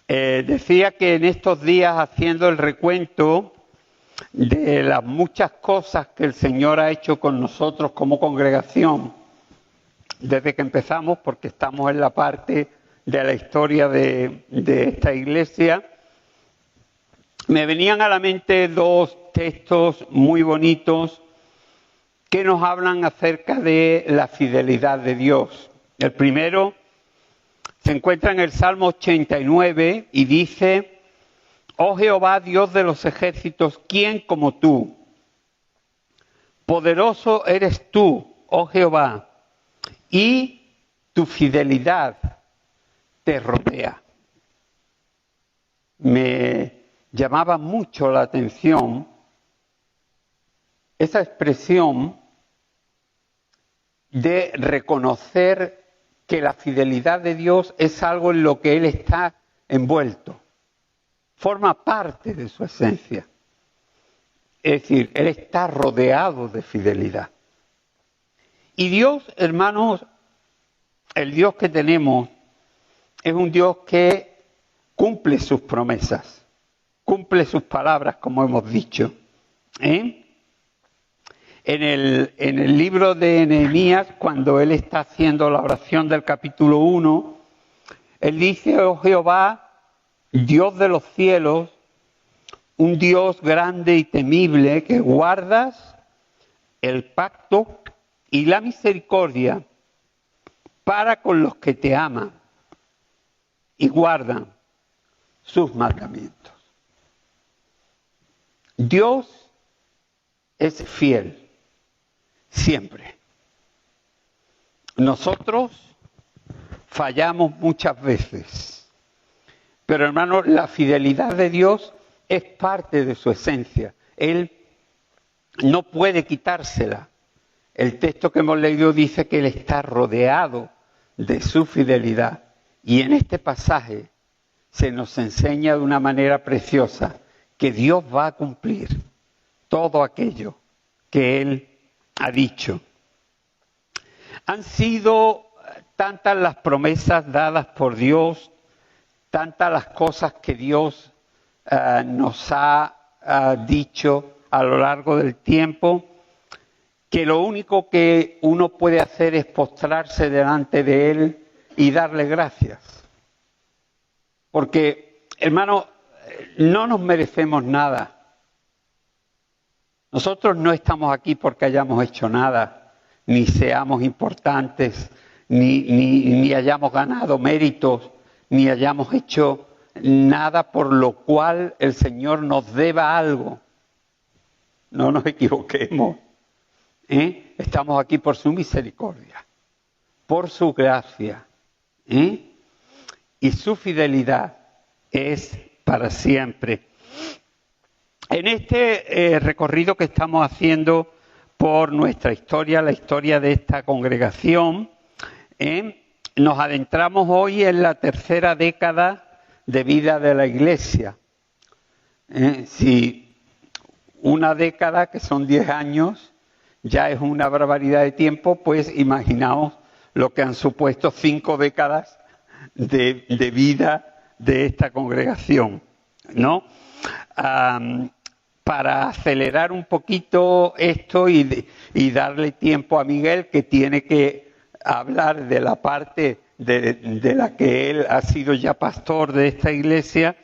Decía que en estos días, haciendo el recuento de las muchas cosas que el Señor ha hecho con nosotros como congregación, desde que empezamos, porque estamos en la parte de la historia de esta iglesia, me venían a la mente dos textos muy bonitos que nos hablan acerca de la fidelidad de Dios. El primero se encuentra en el Salmo 89 y dice: «Oh Jehová, Dios de los ejércitos, ¿quién como tú? Poderoso eres tú, oh Jehová, y tu fidelidad te rodea». Me llamaba mucho la atención esa expresión de reconocer que la fidelidad de Dios es algo en lo que Él está envuelto, forma parte de su esencia. Es decir, Él está rodeado de fidelidad. Y Dios, hermanos, el Dios que tenemos es un Dios que cumple sus promesas, cumple sus palabras, como hemos dicho. En el libro de Nehemías, cuando él está haciendo la oración del capítulo 1, él dice: «Oh Jehová, Dios de los cielos, un Dios grande y temible, que guardas el pacto y la misericordia para con los que te aman y guardan sus mandamientos». Dios es fiel, siempre. Nosotros fallamos muchas veces, pero hermanos, la fidelidad de Dios es parte de su esencia. Él no puede quitársela. El texto que hemos leído dice que Él está rodeado de su fidelidad. Y en este pasaje se nos enseña de una manera preciosa que Dios va a cumplir todo aquello que Él ha dicho. Han sido tantas las promesas dadas por Dios, tantas las cosas que Dios nos ha dicho a lo largo del tiempo, que lo único que uno puede hacer es postrarse delante de Él y darle gracias. Porque, hermano, no nos merecemos nada. Nosotros no estamos aquí porque hayamos hecho nada, ni seamos importantes, ni hayamos ganado méritos, ni hayamos hecho nada por lo cual el Señor nos deba algo. No nos equivoquemos. Estamos aquí por su misericordia, por su gracia, y su fidelidad es para siempre. En este recorrido que estamos haciendo por nuestra historia, la historia de esta congregación, nos adentramos hoy en la tercera década de vida de la Iglesia. Si una década, que son 10 años, ya es una barbaridad de tiempo, pues imaginaos lo que han supuesto 5 décadas de vida de esta congregación, ¿no? Para acelerar un poquito esto y darle tiempo a Miguel, que tiene que hablar de la parte de la que él ha sido ya pastor de esta iglesia,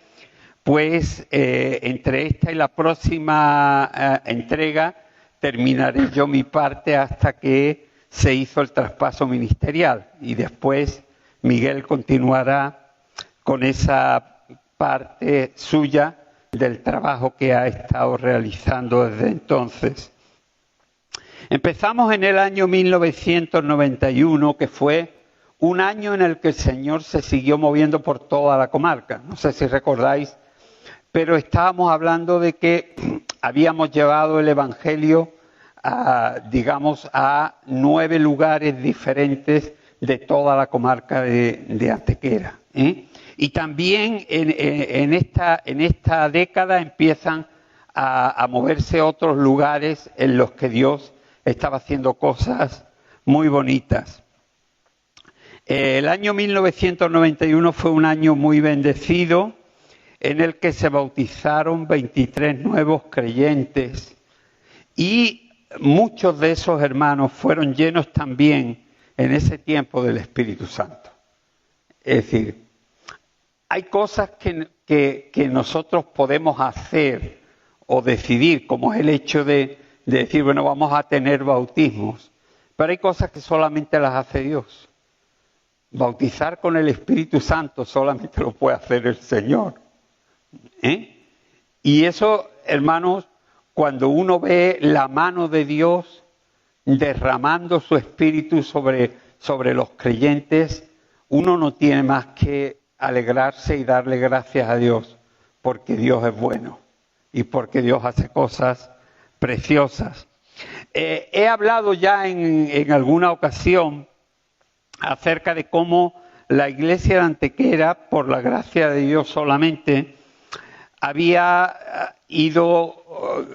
pues entre esta y la próxima entrega terminaré yo mi parte hasta que se hizo el traspaso ministerial y después Miguel continuará con esa parte suya del trabajo que ha estado realizando desde entonces. Empezamos en el año 1991, que fue un año en el que el Señor se siguió moviendo por toda la comarca. No sé si recordáis, pero estábamos hablando de que habíamos llevado el Evangelio a 9 lugares diferentes de toda la comarca de Antequera. Y también en esta década empiezan a moverse otros lugares en los que Dios estaba haciendo cosas muy bonitas. El año 1991 fue un año muy bendecido en el que se bautizaron 23 nuevos creyentes y muchos de esos hermanos fueron llenos también en ese tiempo del Espíritu Santo. Es decir, hay cosas que nosotros podemos hacer o decidir, como es el hecho de decir, bueno, vamos a tener bautismos, pero hay cosas que solamente las hace Dios. Bautizar con el Espíritu Santo solamente lo puede hacer el Señor. Y eso, hermanos, cuando uno ve la mano de Dios derramando su Espíritu sobre los creyentes, uno no tiene más que alegrarse y darle gracias a Dios, porque Dios es bueno y porque Dios hace cosas preciosas. He hablado ya en alguna ocasión acerca de cómo la iglesia de Antequera, por la gracia de Dios solamente, había ido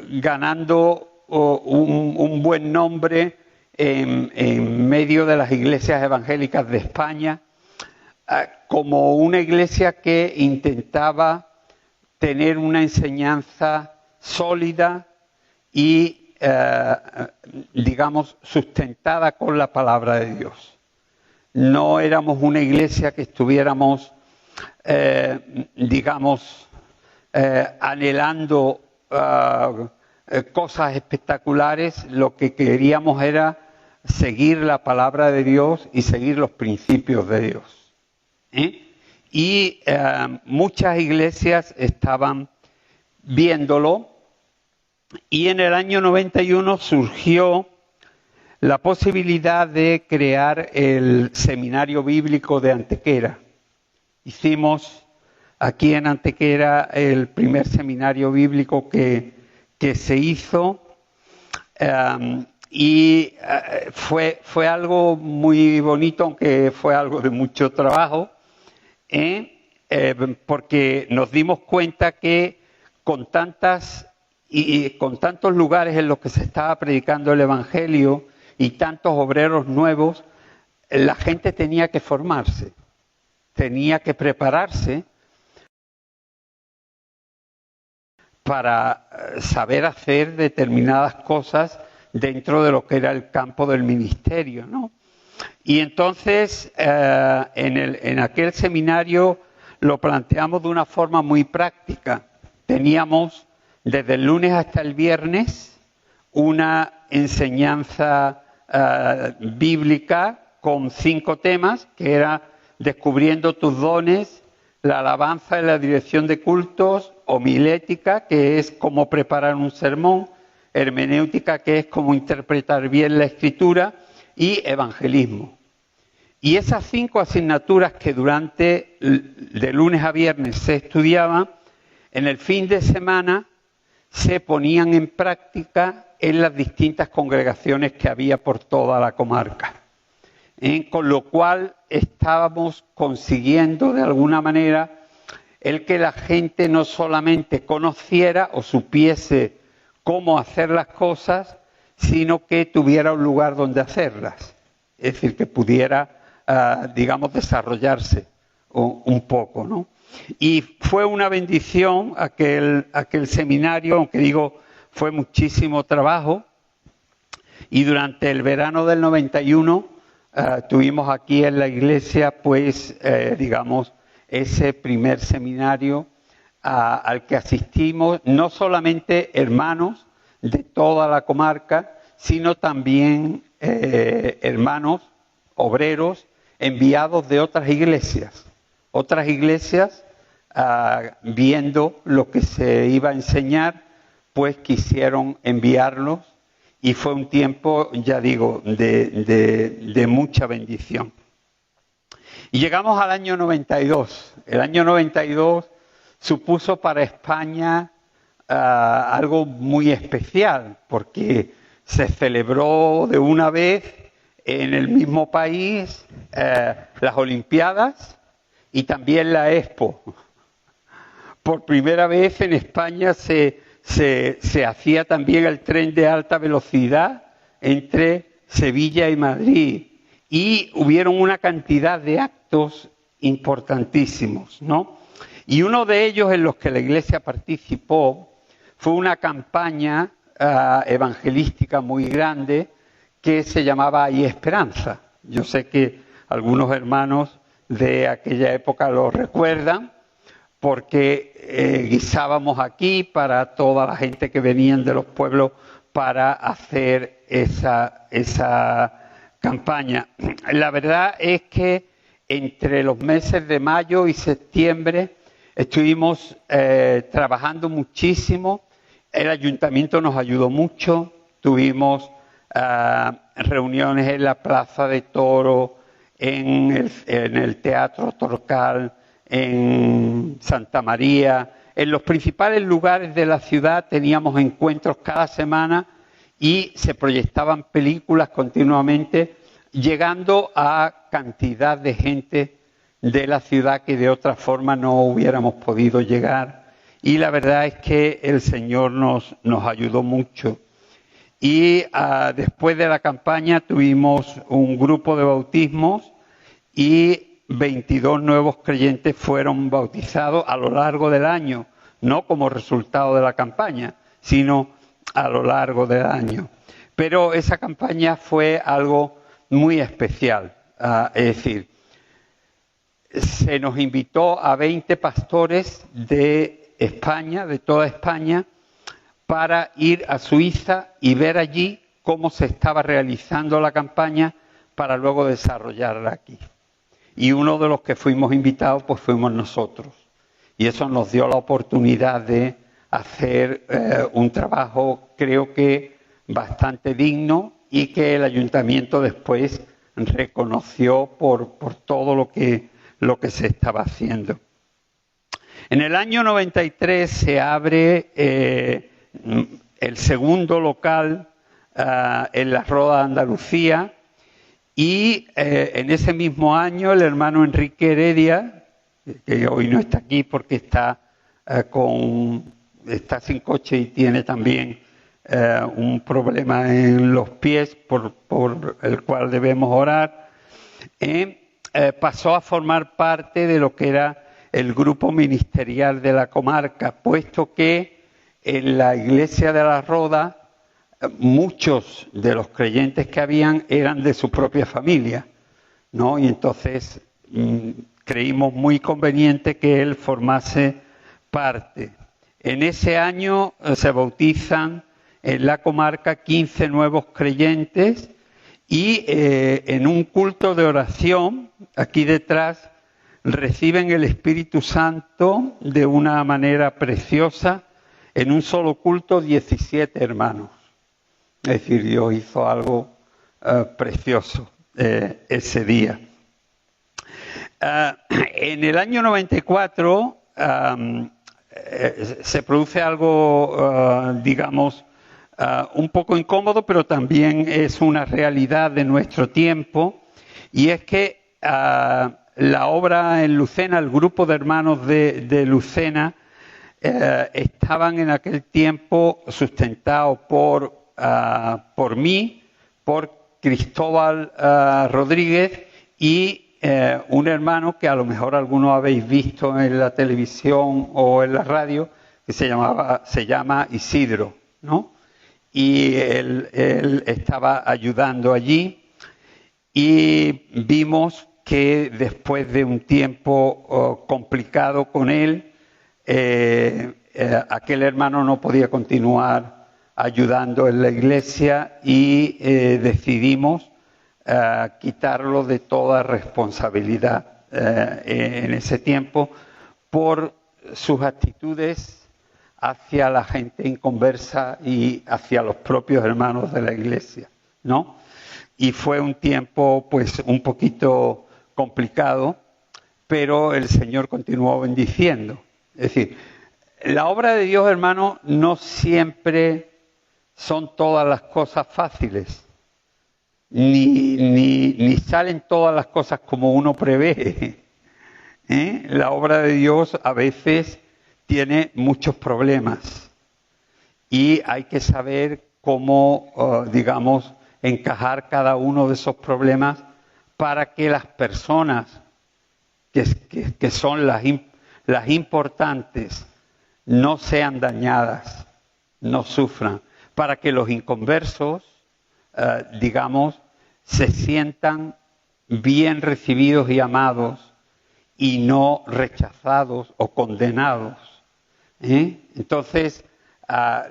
ganando un buen nombre en medio de las iglesias evangélicas de España, como una iglesia que intentaba tener una enseñanza sólida y, digamos, sustentada con la palabra de Dios. No éramos una iglesia que estuviéramos, anhelando cosas espectaculares. Lo que queríamos era seguir la palabra de Dios y seguir los principios de Dios. Y muchas iglesias estaban viéndolo, y en el año 91 surgió la posibilidad de crear el seminario bíblico de Antequera. Hicimos aquí en Antequera el primer seminario bíblico que se hizo, y fue algo muy bonito, aunque fue algo de mucho trabajo, porque nos dimos cuenta que con tantos lugares en los que se estaba predicando el Evangelio y tantos obreros nuevos, la gente tenía que formarse, tenía que prepararse para saber hacer determinadas cosas dentro de lo que era el campo del ministerio, ¿no? Y entonces en aquel seminario lo planteamos de una forma muy práctica. Teníamos desde el lunes hasta el viernes una enseñanza bíblica con 5 temas, que era descubriendo tus dones, la alabanza y la dirección de cultos, homilética, que es cómo preparar un sermón, hermenéutica, que es cómo interpretar bien la escritura, y evangelismo. Y esas 5 asignaturas que de lunes a viernes se estudiaban, en el fin de semana se ponían en práctica en las distintas congregaciones que había por toda la comarca. Con lo cual estábamos consiguiendo de alguna manera el que la gente no solamente conociera o supiese cómo hacer las cosas, sino que tuviera un lugar donde hacerlas. Es decir, que pudiera, desarrollarse un poco, ¿no? Y fue una bendición aquel seminario, aunque fue muchísimo trabajo. Y durante el verano del 91 tuvimos aquí en la iglesia, ese primer seminario al que asistimos no solamente hermanos de toda la comarca, sino también hermanos, obreros, enviados de otras iglesias. Otras iglesias, viendo lo que se iba a enseñar, pues quisieron enviarlos, y fue un tiempo, de mucha bendición. Y llegamos al año 92. El año 92 supuso para España algo muy especial, porque se celebró de una vez en el mismo país las Olimpiadas y también la Expo. Por primera vez en España se hacía también el tren de alta velocidad entre Sevilla y Madrid. y hubieron una cantidad de actos importantísimos, ¿no? Y uno de ellos en los que la Iglesia participó fue una campaña evangelística muy grande que se llamaba Hay Esperanza. Yo sé que algunos hermanos de aquella época lo recuerdan, porque guisábamos aquí para toda la gente que venían de los pueblos para hacer esa campaña. La verdad es que entre los meses de mayo y septiembre estuvimos trabajando muchísimo. El ayuntamiento nos ayudó mucho. Tuvimos reuniones en la Plaza de Toros, en el Teatro Torcal, en Santa María. En los principales lugares de la ciudad teníamos encuentros cada semana y se proyectaban películas continuamente, llegando a cantidad de gente de la ciudad que de otra forma no hubiéramos podido llegar. Y la verdad es que el Señor nos ayudó mucho. Y después de la campaña tuvimos un grupo de bautismos y 22 nuevos creyentes fueron bautizados a lo largo del año, no como resultado de la campaña, sino a lo largo del año. Pero esa campaña fue algo muy especial, es decir, se nos invitó a 20 pastores de España, de toda España, para ir a Suiza y ver allí cómo se estaba realizando la campaña para luego desarrollarla aquí. Y uno de los que fuimos invitados, pues fuimos nosotros. Y eso nos dio la oportunidad de hacer un trabajo, creo que bastante digno, y que el ayuntamiento después reconoció por todo lo que se estaba haciendo. En el año 93 se abre el segundo local en la Roda de Andalucía, y en ese mismo año el hermano Enrique Heredia, que hoy no está aquí porque está sin coche y tiene también un problema en los pies por el cual debemos orar, pasó a formar parte de lo que era el grupo ministerial de la comarca, puesto que en la iglesia de la Roda muchos de los creyentes que habían eran de su propia familia, ¿no? Y entonces creímos muy conveniente que él formase parte. En ese año se bautizan en la comarca 15 nuevos creyentes y en un culto de oración, aquí detrás, reciben el Espíritu Santo de una manera preciosa. En un solo culto 17 hermanos. Es decir, Dios hizo algo precioso ese día. En el año 94 se produce algo, digamos, un poco incómodo, pero también es una realidad de nuestro tiempo, y es que la obra en Lucena, el grupo de hermanos de Lucena, estaban en aquel tiempo sustentados por mí, por Cristóbal Rodríguez y un hermano que a lo mejor algunos habéis visto en la televisión o en la radio, que se llama Isidro, ¿no? Y él estaba ayudando allí, y vimos que después de un tiempo complicado con él, aquel hermano no podía continuar ayudando en la iglesia, y decidimos quitarlo de toda responsabilidad en ese tiempo por sus actitudes hacia la gente inconversa y hacia los propios hermanos de la iglesia, ¿no? Y fue un tiempo pues un poquito complicado, pero el Señor continuó bendiciendo. Es decir, la obra de Dios, hermano, no siempre son todas las cosas fáciles, ni salen todas las cosas como uno prevé. La obra de Dios a veces tiene muchos problemas y hay que saber cómo, digamos, encajar cada uno de esos problemas para que las personas que son las importantes no sean dañadas, no sufran, para que los inconversos, digamos, se sientan bien recibidos y amados y no rechazados o condenados. Entonces,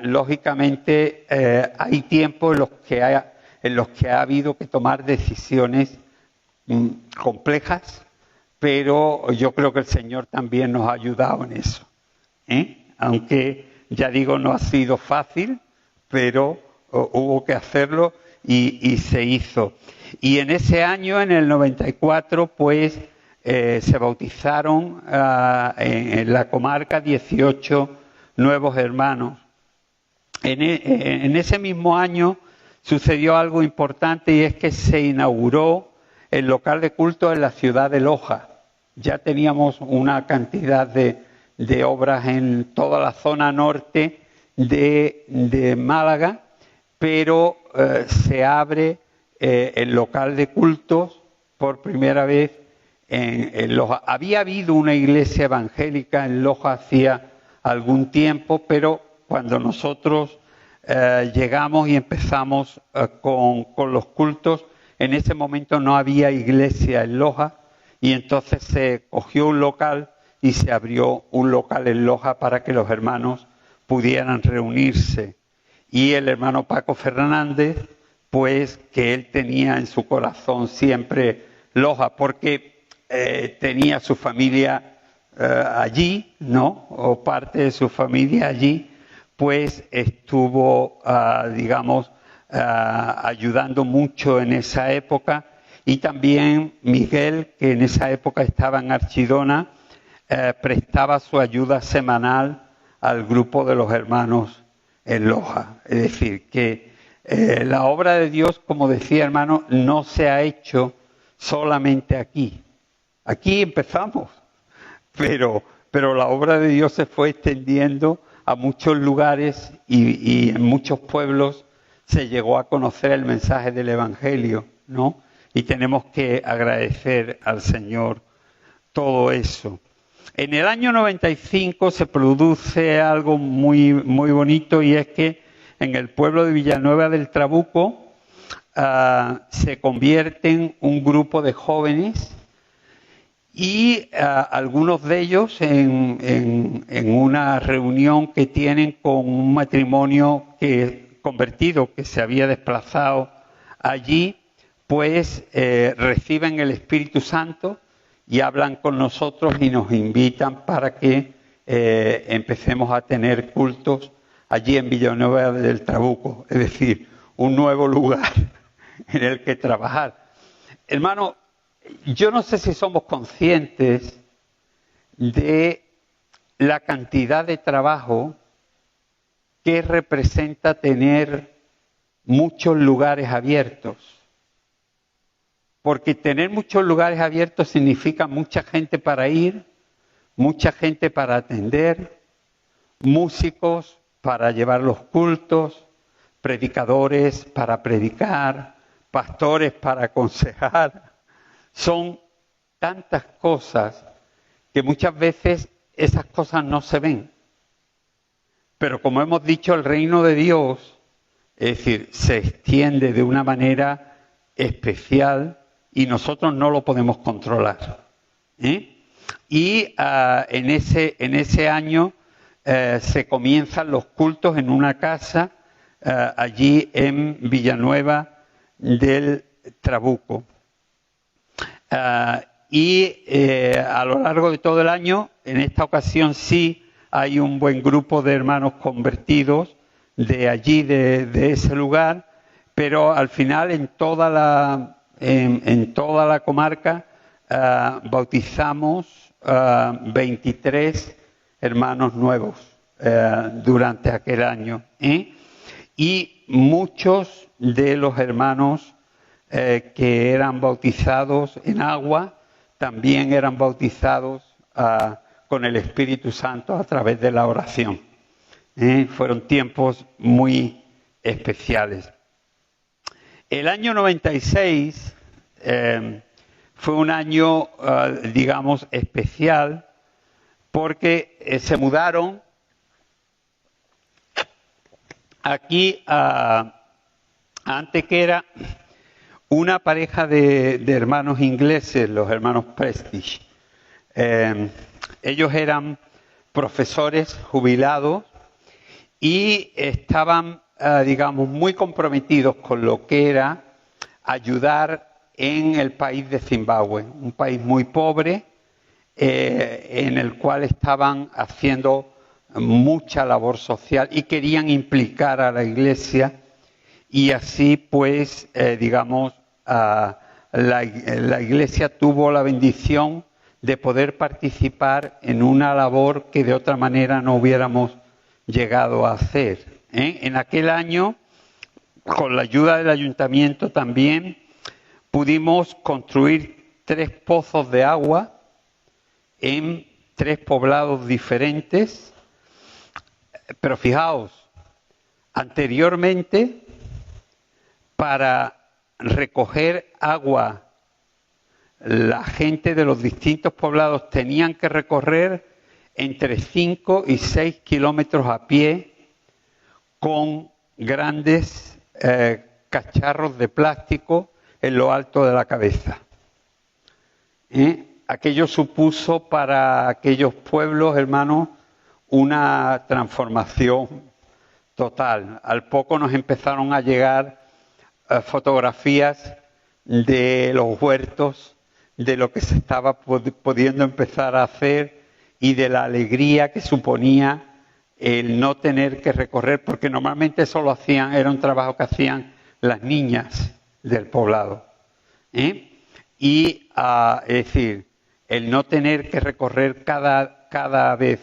lógicamente, hay tiempos en los que ha habido que tomar decisiones complejas, pero yo creo que el Señor también nos ha ayudado en eso. Aunque, ya digo, no ha sido fácil, pero hubo que hacerlo y se hizo. Y en ese año, en el 94, pues se bautizaron en la comarca 18 nuevos hermanos. En ese mismo año sucedió algo importante, y es que se inauguró el local de culto en la ciudad de Loja. Ya teníamos una cantidad de obras en toda la zona norte de Málaga, pero se abre el local de cultos por primera vez en Loja. Había habido una iglesia evangélica en Loja hacía algún tiempo, pero cuando nosotros llegamos y empezamos con los cultos, en ese momento no había iglesia en Loja, y entonces se cogió un local y se abrió un local en Loja para que los hermanos pudieran reunirse. Y el hermano Paco Fernández, pues que él tenía en su corazón siempre Loja, porque tenía su familia allí, ¿no? O parte de su familia allí, pues estuvo, digamos, ayudando mucho en esa época. Y también Miguel, que en esa época estaba en Archidona, prestaba su ayuda semanal al grupo de los hermanos en Loja. Es decir, que la obra de Dios, como decía hermano, no se ha hecho solamente aquí. Aquí empezamos, pero la obra de Dios se fue extendiendo a muchos lugares y en muchos pueblos se llegó a conocer el mensaje del Evangelio, ¿no? Y tenemos que agradecer al Señor todo eso. En el año 95 se produce algo muy, muy bonito, y es que en el pueblo de Villanueva del Trabuco se convierten un grupo de jóvenes, y algunos de ellos en una reunión que tienen con un matrimonio convertido que se había desplazado allí, pues reciben el Espíritu Santo y hablan con nosotros y nos invitan para que empecemos a tener cultos allí en Villanueva del Trabuco, es decir, un nuevo lugar en el que trabajar. Hermano, yo no sé si somos conscientes de la cantidad de trabajo que representa tener muchos lugares abiertos. Porque tener muchos lugares abiertos significa mucha gente para ir, mucha gente para atender, músicos para llevar los cultos, predicadores para predicar, pastores para aconsejar. Son tantas cosas que muchas veces esas cosas no se ven. Pero como hemos dicho, el reino de Dios, es decir, se extiende de una manera especial y nosotros no lo podemos controlar. Y en ese año se comienzan los cultos en una casa allí en Villanueva del Trabuco. Y a lo largo de todo el año, en esta ocasión sí hay un buen grupo de hermanos convertidos de allí, de ese lugar, pero al final en toda la comarca bautizamos 23 hermanos nuevos durante aquel año. Y muchos de los hermanos que eran bautizados en agua también eran bautizados con el Espíritu Santo a través de la oración. Fueron tiempos muy especiales. El año 96 fue un año, digamos, especial, porque se mudaron aquí a Antequera una pareja de hermanos ingleses, los hermanos Prestige. Ellos eran profesores jubilados y estaban, digamos, muy comprometidos con lo que era ayudar en el país de Zimbabue, un país muy pobre, en el cual estaban haciendo mucha labor social y querían implicar a la Iglesia, y así pues, digamos, la Iglesia tuvo la bendición de poder participar en una labor que de otra manera no hubiéramos llegado a hacer. En aquel año, con la ayuda del ayuntamiento también, pudimos construir 3 pozos de agua en 3 poblados diferentes. Pero fijaos, anteriormente, para recoger agua, la gente de los distintos poblados tenían que recorrer entre 5 y 6 kilómetros a pie con grandes cacharros de plástico en lo alto de la cabeza. Aquello supuso para aquellos pueblos, hermanos, una transformación total. Al poco nos empezaron a llegar fotografías de los huertos, de lo que se estaba pudiendo empezar a hacer y de la alegría que suponía el no tener que recorrer, porque normalmente eso lo hacían, era un trabajo que hacían las niñas del poblado. Y, es decir, el no tener que recorrer cada vez.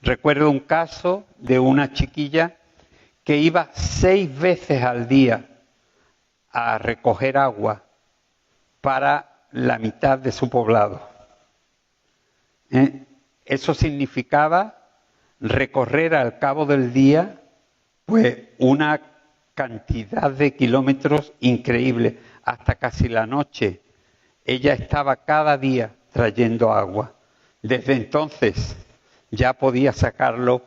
Recuerdo un caso de una chiquilla que iba 6 veces al día a recoger agua para la mitad de su poblado. Eso significaba recorrer al cabo del día pues una cantidad de kilómetros increíble, hasta casi la noche. Ella estaba cada día trayendo agua. Desde entonces ya podía sacarlo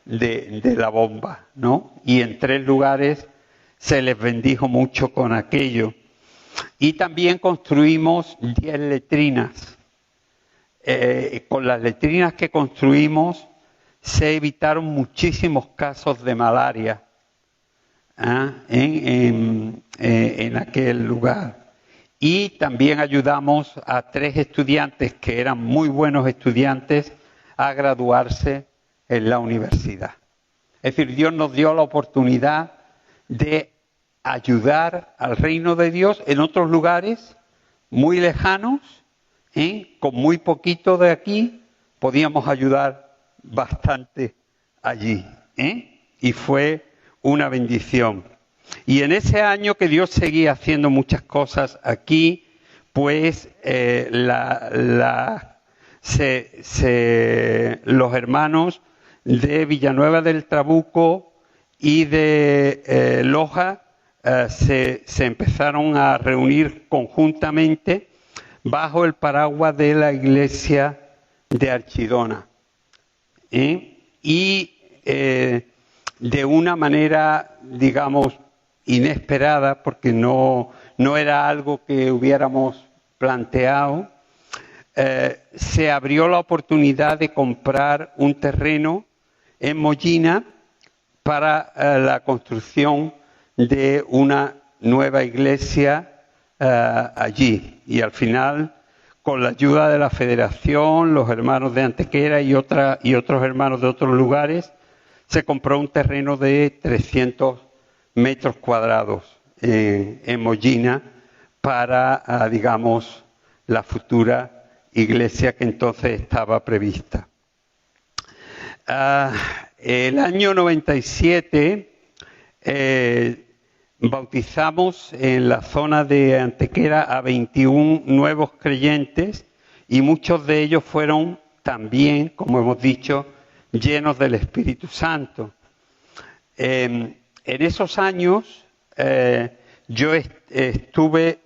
de la bomba, ¿no? Y en 3 lugares se les bendijo mucho con aquello. Y también construimos 10 letrinas. Con las letrinas que construimos se evitaron muchísimos casos de malaria en aquel lugar. Y también ayudamos a 3 estudiantes que eran muy buenos estudiantes a graduarse en la universidad. Es decir, Dios nos dio la oportunidad de ayudar al reino de Dios en otros lugares muy lejanos, con muy poquito de aquí, podíamos ayudar bastante allí, y fue una bendición. Y en ese año que Dios seguía haciendo muchas cosas aquí, pues los hermanos de Villanueva del Trabuco y de Loja se empezaron a reunir conjuntamente bajo el paraguas de la iglesia de Archidona. Y de una manera, digamos, inesperada, porque no era algo que hubiéramos planteado, se abrió la oportunidad de comprar un terreno en Mollina para la construcción de una nueva iglesia allí. Y al final, con la ayuda de la Federación, los hermanos de Antequera y otros hermanos de otros lugares, se compró un terreno de 300 metros cuadrados en Mollina para, digamos, la futura iglesia que entonces estaba prevista. El año 97 bautizamos en la zona de Antequera a 21 nuevos creyentes y muchos de ellos fueron también, como hemos dicho, llenos del Espíritu Santo. En esos años yo estuve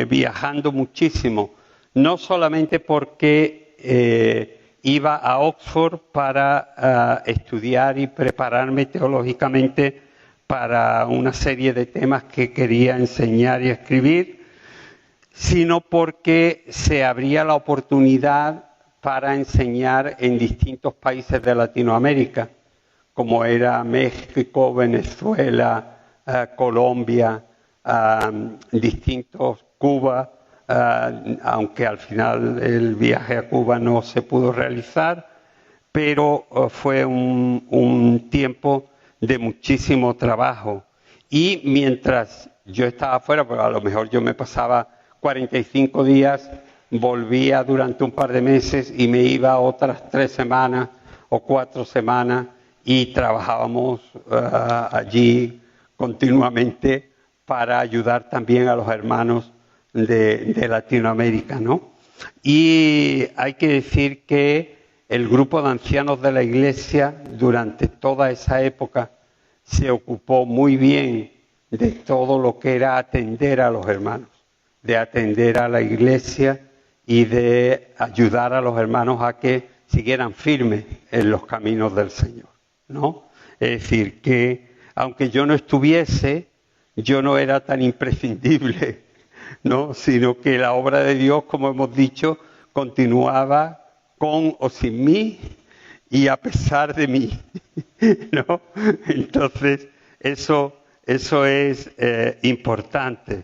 viajando muchísimo no solamente porque iba a Oxford para estudiar y prepararme teológicamente para una serie de temas que quería enseñar y escribir, sino porque se abría la oportunidad para enseñar en distintos países de Latinoamérica, como era México, Venezuela, Colombia, distintos Cuba, aunque al final el viaje a Cuba no se pudo realizar, pero fue un tiempo de muchísimo trabajo. Y mientras yo estaba fuera, pues a lo mejor yo me pasaba 45 días, volvía durante un par de meses y me iba otras 3 semanas o 4 semanas y trabajábamos allí continuamente para ayudar también a los hermanos de Latinoamérica, ¿no? Y hay que decir que el grupo de ancianos de la Iglesia durante toda esa época se ocupó muy bien de todo lo que era atender a los hermanos, de atender a la Iglesia y de ayudar a los hermanos a que siguieran firmes en los caminos del Señor, ¿no? Es decir, que aunque yo no estuviese, yo no era tan imprescindible, ¿no? Sino que la obra de Dios, como hemos dicho, continuaba con o sin mí y a pesar de mí, ¿no? Entonces, eso es importante.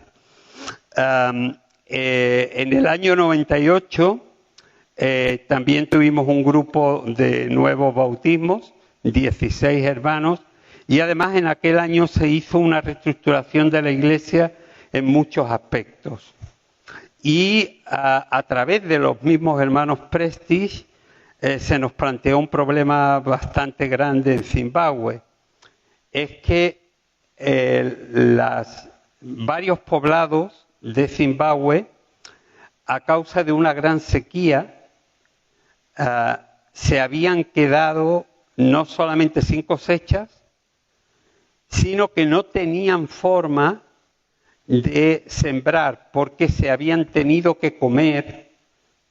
En el año 98 también tuvimos un grupo de nuevos bautismos, 16 hermanos, y además en aquel año se hizo una reestructuración de la Iglesia en muchos aspectos. Y a través de los mismos hermanos Prestige se nos planteó un problema bastante grande en Zimbabue. Es que varios poblados de Zimbabue, a causa de una gran sequía, se habían quedado no solamente sin cosechas, sino que no tenían forma de sembrar, porque se habían tenido que comer,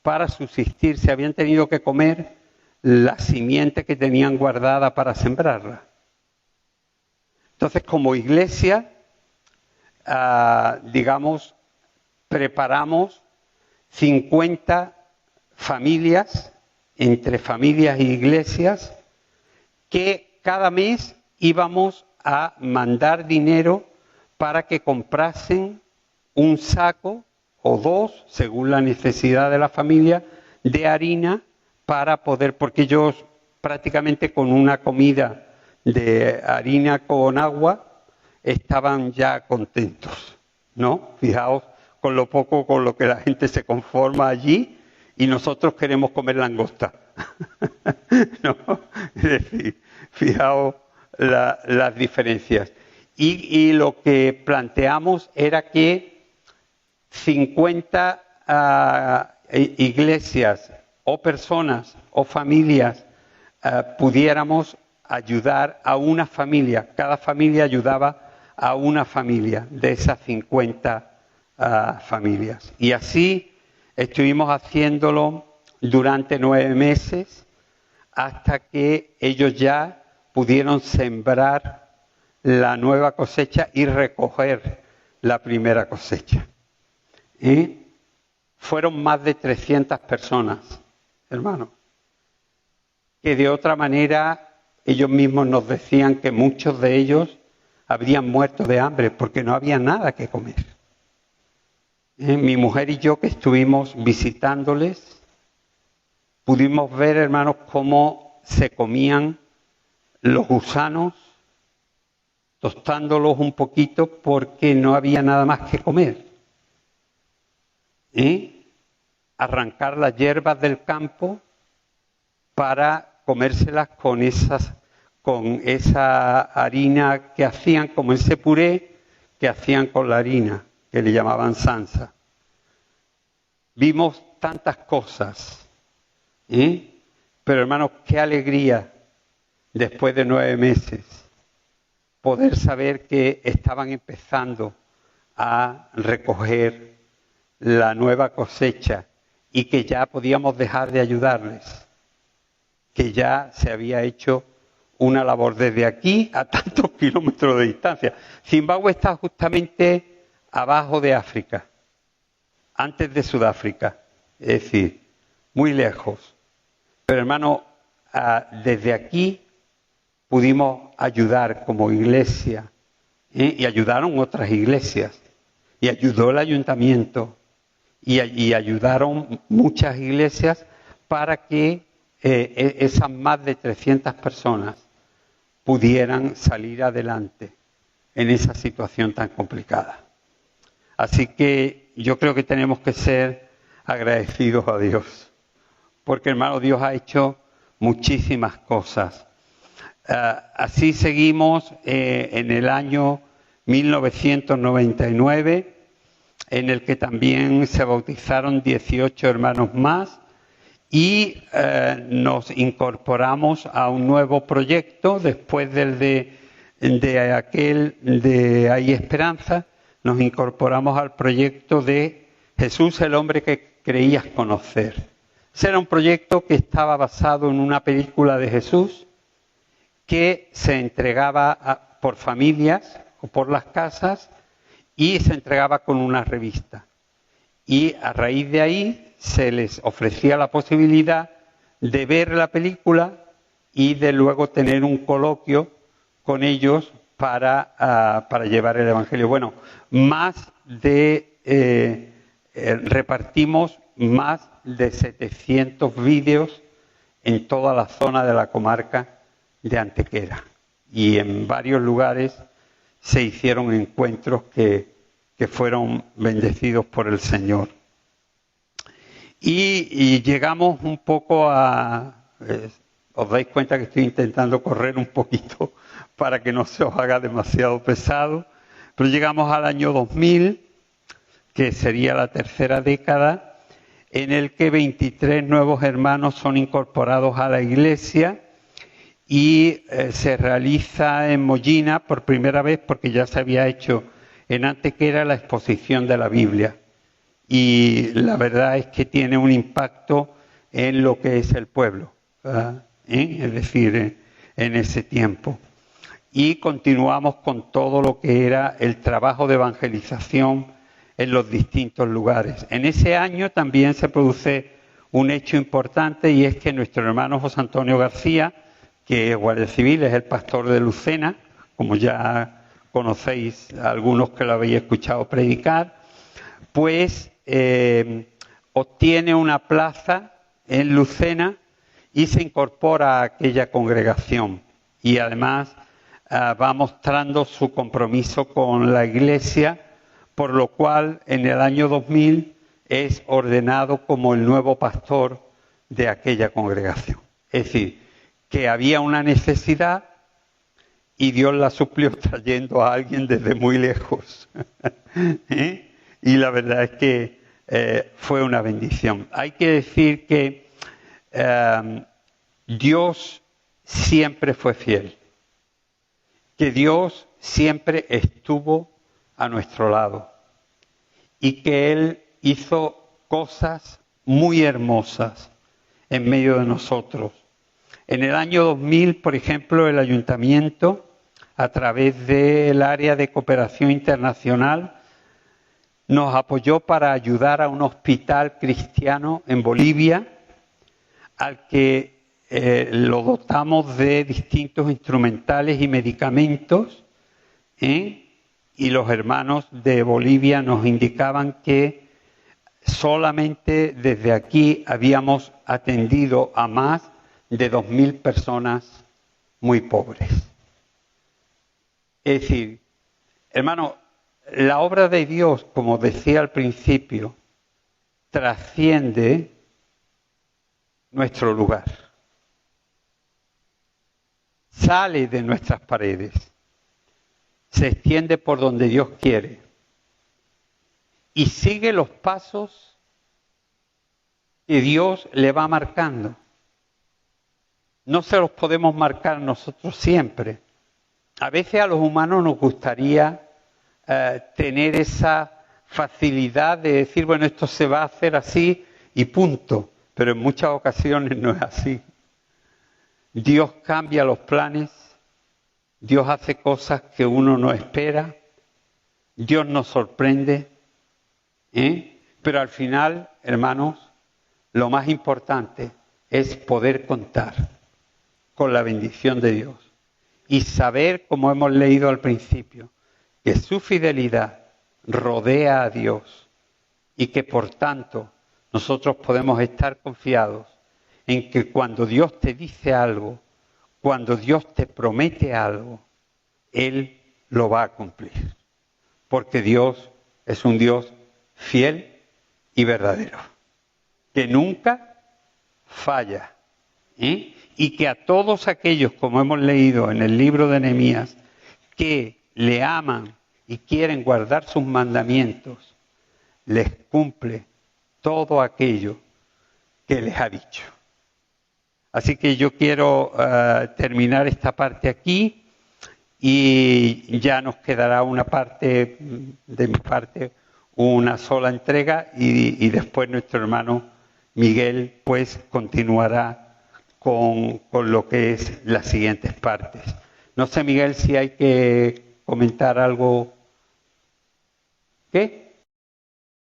para subsistir, se habían tenido que comer la simiente que tenían guardada para sembrarla. Entonces, como iglesia, digamos, preparamos 50 familias, entre familias e iglesias, que cada mes íbamos a mandar dinero para que comprasen un saco o dos, según la necesidad de la familia, de harina para poder, porque ellos prácticamente con una comida de harina con agua estaban ya contentos, ¿no? Fijaos con lo poco con lo que la gente se conforma allí y nosotros queremos comer langosta, ¿no? Es decir, fijaos las diferencias. Y lo que planteamos era que 50 iglesias o personas o familias pudiéramos ayudar a una familia. Cada familia ayudaba a una familia de esas 50 familias. Y así estuvimos haciéndolo durante 9 meses hasta que ellos ya pudieron sembrar la nueva cosecha y recoger la primera cosecha. Fueron más de 300 personas, hermanos, que de otra manera ellos mismos nos decían que muchos de ellos habrían muerto de hambre porque no había nada que comer. Mi mujer y yo, que estuvimos visitándoles, pudimos ver, hermanos, cómo se comían los gusanos, tostándolos un poquito porque no había nada más que comer. Arrancar las hierbas del campo para comérselas con esa harina que hacían, como ese puré que hacían con la harina, que le llamaban sansa. Vimos tantas cosas, pero hermanos, qué alegría después de 9 meses poder saber que estaban empezando a recoger la nueva cosecha y que ya podíamos dejar de ayudarles, que ya se había hecho una labor desde aquí a tantos kilómetros de distancia. Zimbabue está justamente abajo de África, antes de Sudáfrica, es decir, muy lejos. Pero hermano, desde aquí pudimos ayudar como iglesia, y ayudaron otras iglesias, y ayudó el ayuntamiento, y ayudaron muchas iglesias para que esas más de 300 personas pudieran salir adelante en esa situación tan complicada. Así que yo creo que tenemos que ser agradecidos a Dios, porque hermano, Dios ha hecho muchísimas cosas. Así seguimos en el año 1999, en el que también se bautizaron 18 hermanos más, y nos incorporamos a un nuevo proyecto después del de aquel de Hay Esperanza. Nos incorporamos al proyecto de Jesús, el hombre que creías conocer. Ese era un proyecto que estaba basado en una película de Jesús que se entregaba por familias o por las casas y se entregaba con una revista. Y a raíz de ahí se les ofrecía la posibilidad de ver la película y de luego tener un coloquio con ellos para llevar el Evangelio. Bueno, repartimos más de 700 vídeos en toda la zona de la comarca de Antequera. Y en varios lugares se hicieron encuentros que fueron bendecidos por el Señor. Y llegamos un poco os dais cuenta que estoy intentando correr un poquito para que no se os haga demasiado pesado, pero llegamos al año 2000, que sería la tercera década, en el que 23 nuevos hermanos son incorporados a la iglesia y se realiza en Mollina por primera vez, porque ya se había hecho en Antequera, la exposición de la Biblia. Y la verdad es que tiene un impacto en lo que es el pueblo, ¿verdad? Es decir, en ese tiempo. Y continuamos con todo lo que era el trabajo de evangelización en los distintos lugares. En ese año también se produce un hecho importante, y es que nuestro hermano José Antonio García, que es guardia civil, es el pastor de Lucena, como ya conocéis algunos que lo habéis escuchado predicar, pues obtiene una plaza en Lucena y se incorpora a aquella congregación. Y además va mostrando su compromiso con la iglesia, por lo cual en el año 2000 es ordenado como el nuevo pastor de aquella congregación. Es decir, que había una necesidad y Dios la suplió trayendo a alguien desde muy lejos. Y la verdad es que fue una bendición. Hay que decir que Dios siempre fue fiel, que Dios siempre estuvo a nuestro lado y que Él hizo cosas muy hermosas en medio de nosotros. En el año 2000, por ejemplo, el ayuntamiento, a través del área de cooperación internacional, nos apoyó para ayudar a un hospital cristiano en Bolivia, al que lo dotamos de distintos instrumentales y medicamentos, y los hermanos de Bolivia nos indicaban que solamente desde aquí habíamos atendido a más de 2000 personas muy pobres. Es decir, hermano, la obra de Dios, como decía al principio, trasciende nuestro lugar. Sale de nuestras paredes. Se extiende por donde Dios quiere. Y sigue los pasos que Dios le va marcando. No se los podemos marcar nosotros siempre. A veces a los humanos nos gustaría tener esa facilidad de decir, bueno, esto se va a hacer así y punto. Pero en muchas ocasiones no es así. Dios cambia los planes, Dios hace cosas que uno no espera, Dios nos sorprende, pero al final, hermanos, lo más importante es poder contar con la bendición de Dios y saber, como hemos leído al principio, que su fidelidad rodea a Dios y que por tanto nosotros podemos estar confiados en que cuando Dios te dice algo, cuando Dios te promete algo, Él lo va a cumplir. Porque Dios es un Dios fiel y verdadero, que nunca falla, y que a todos aquellos, como hemos leído en el libro de Nehemías, que le aman y quieren guardar sus mandamientos, les cumple todo aquello que les ha dicho. Así que yo quiero terminar esta parte aquí y ya nos quedará una parte, de mi parte, una sola entrega y después nuestro hermano Miguel pues continuará con lo que es las siguientes partes. No sé, Miguel, si hay que comentar algo. ¿Qué?